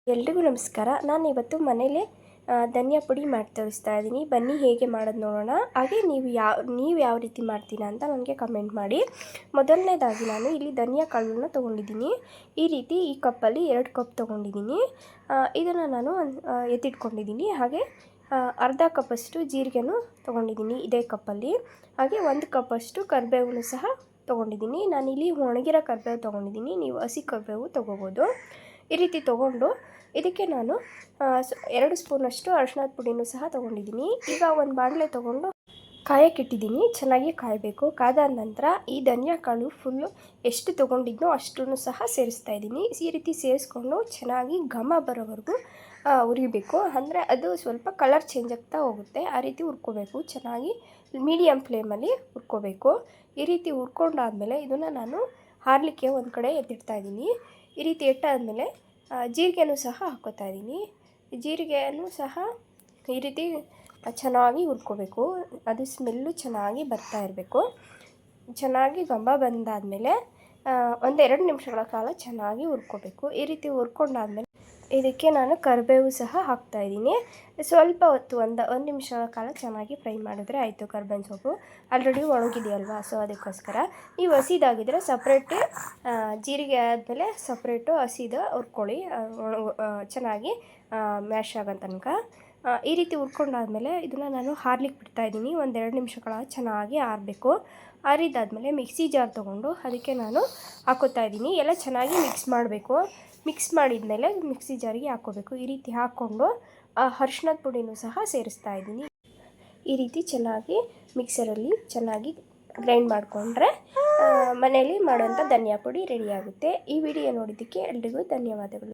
ಎಲ್ರಿಗೂ ನಮಸ್ಕಾರ. ನಾನು ಇವತ್ತು ಮನೇಲೇ ಧನಿಯಾ ಪುಡಿ ಮಾಡಿ ತೋರಿಸ್ತಾ ಇದ್ದೀನಿ. ಬನ್ನಿ ಹೇಗೆ ಮಾಡೋದು ನೋಡೋಣ. ಹಾಗೆ ನೀವು ಯಾವ ರೀತಿ ಮಾಡ್ತೀರಾ ಅಂತ ನನಗೆ ಕಮೆಂಟ್ ಮಾಡಿ. ಮೊದಲನೇದಾಗಿ ನಾನು ಇಲ್ಲಿ ಧನಿಯಾ ಕಾಳನ್ನು ತೊಗೊಂಡಿದ್ದೀನಿ. ಈ ರೀತಿ ಈ ಕಪ್ಪಲ್ಲಿ 2 ಕಪ್ ತೊಗೊಂಡಿದ್ದೀನಿ. ಇದನ್ನು ನಾನು ಎತ್ತಿಟ್ಕೊಂಡಿದ್ದೀನಿ. ಹಾಗೆ ಅರ್ಧ ಕಪ್ಪಷ್ಟು ಜೀರಿಗೆನೂ ತೊಗೊಂಡಿದ್ದೀನಿ ಇದೇ ಕಪ್ಪಲ್ಲಿ. ಹಾಗೆ 1 ಕಪ್ಪಷ್ಟು ಕರಿಬೇವನ್ನು ಸಹ ತೊಗೊಂಡಿದ್ದೀನಿ. ನಾನಿಲ್ಲಿ ಒಣಗಿರೋ ಕರಿಬೇವು ತೊಗೊಂಡಿದ್ದೀನಿ. ನೀವು ಹಸಿ ಕರಿಬೇವು ತೊಗೋಬೋದು. ಈ ರೀತಿ ತೊಗೊಂಡು ಇದಕ್ಕೆ ನಾನು 2 ಸ್ಪೂನಷ್ಟು ಅರಿಶಿಣದ ಪುಡಿನೂ ಸಹ ತೊಗೊಂಡಿದ್ದೀನಿ. ಈಗ ಒಂದು ಬಾಣಲೆ ತೊಗೊಂಡು ಕಾಯಕ್ಕಿಟ್ಟಿದ್ದೀನಿ. ಚೆನ್ನಾಗಿ ಕಾಯಬೇಕು. ಕಾದಾದ ನಂತರ ಈ ಧನಿಯಾ ಕಾಳು ಫುಲ್ಲು ಎಷ್ಟು ತೊಗೊಂಡಿದ್ನೋ ಅಷ್ಟನ್ನು ಸಹ ಸೇರಿಸ್ತಾ ಇದ್ದೀನಿ. ಈ ರೀತಿ ಸೇರಿಸ್ಕೊಂಡು ಚೆನ್ನಾಗಿ ಘಮ ಬರೋವರೆಗೂ ಹುರಿಬೇಕು. ಅಂದರೆ ಅದು ಸ್ವಲ್ಪ ಕಲರ್ ಚೇಂಜ್ ಆಗ್ತಾ ಹೋಗುತ್ತೆ. ಆ ರೀತಿ ಹುರ್ಕೋಬೇಕು. ಚೆನ್ನಾಗಿ ಮೀಡಿಯಮ್ ಫ್ಲೇಮಲ್ಲಿ ಹುರ್ಕೋಬೇಕು. ಈ ರೀತಿ ಹುರ್ಕೊಂಡಾದಮೇಲೆ ಇದನ್ನು ನಾನು ಹಾರಲಿಕ್ಕೆ ಒಂದು ಕಡೆ ಎತ್ತಿಡ್ತಾ ಇದ್ದೀನಿ. ಈ ರೀತಿ ಇಟ್ಟಾದಮೇಲೆ ಜೀರಿಗೆನೂ ಸಹ ಹಾಕ್ಕೋತಾ ಇದ್ದೀನಿ. ಜೀರಿಗೆಯನ್ನು ಸಹ ಈ ರೀತಿ ಚೆನ್ನಾಗಿ ಹುರ್ಕೋಬೇಕು. ಅದು ಸ್ಮೆಲ್ಲು ಚೆನ್ನಾಗಿ ಬರ್ತಾ ಇರಬೇಕು. ಚೆನ್ನಾಗಿ ಘಮ ಬಂದಾದಮೇಲೆ 1-2 ನಿಮಿಷಗಳ ಕಾಲ ಚೆನ್ನಾಗಿ ಹುರ್ಕೋಬೇಕು. ಈ ರೀತಿ ಹುರ್ಕೊಂಡಾದ್ಮೇಲೆ ಇದಕ್ಕೆ ನಾನು ಕರಿಬೇವು ಸಹ ಹಾಕ್ತಾಯಿದ್ದೀನಿ. ಸ್ವಲ್ಪ ಹೊತ್ತು ಒಂದು ನಿಮಿಷಗಳ ಕಾಲ ಚೆನ್ನಾಗಿ ಫ್ರೈ ಮಾಡಿದ್ರೆ ಆಯಿತು. ಕರ್ಬೇವಿನ ಸೊಪ್ಪು ಆಲ್ರೆಡಿ ಒಣಗಿದೆಯಲ್ವಾ, ಸೊ ಅದಕ್ಕೋಸ್ಕರ. ನೀವು ಹಸಿದಾಗಿದ್ದರೆ ಸಪ್ರೇಟೇ ಜೀರಿಗೆ ಆದಮೇಲೆ ಸಪ್ರೇಟು ಹಸಿದು ಹುರ್ಕೊಳ್ಳಿ, ಚೆನ್ನಾಗಿ ಮ್ಯಾಶ್ ಆಗೋ ತನಕ. ಈ ರೀತಿ ಹುರ್ಕೊಂಡಾದ್ಮೇಲೆ ಇದನ್ನು ನಾನು ಹಾರ್ಲಿಕ್ಕೆ ಬಿಡ್ತಾಯಿದ್ದೀನಿ. 1-2 ನಿಮಿಷಗಳ ಚೆನ್ನಾಗಿ ಆರಬೇಕು. ಆರಿದಾದ್ಮೇಲೆ ಮಿಕ್ಸಿ ಜಾರ್ ತೊಗೊಂಡು ಅದಕ್ಕೆ ನಾನು ಹಾಕ್ಕೋತಾ ಇದ್ದೀನಿ. ಎಲ್ಲ ಚೆನ್ನಾಗಿ ಮಿಕ್ಸ್ ಮಾಡಬೇಕು. ಮಿಕ್ಸ್ ಮಾಡಿದ್ಮೇಲೆ ಮಿಕ್ಸಿ ಜಾರಿಗೆ ಹಾಕ್ಕೋಬೇಕು. ಈ ರೀತಿ ಹಾಕ್ಕೊಂಡು ಅರಿಶಿಣದ ಪುಡಿನೂ ಸಹ ಸೇರಿಸ್ತಾ ಇದ್ದೀನಿ. ಈ ರೀತಿ ಚೆನ್ನಾಗಿ ಮಿಕ್ಸರಲ್ಲಿ ಚೆನ್ನಾಗಿ ಗ್ರೈಂಡ್ ಮಾಡಿಕೊಂಡ್ರೆ ಮನೆಯಲ್ಲಿ ಮಾಡೋಂಥ ಧನಿಯಾ ಪುಡಿ ರೆಡಿಯಾಗುತ್ತೆ. ಈ ವಿಡಿಯೋ ನೋಡಿದ್ದಕ್ಕೆ ಎಲ್ರಿಗೂ ಧನ್ಯವಾದಗಳು.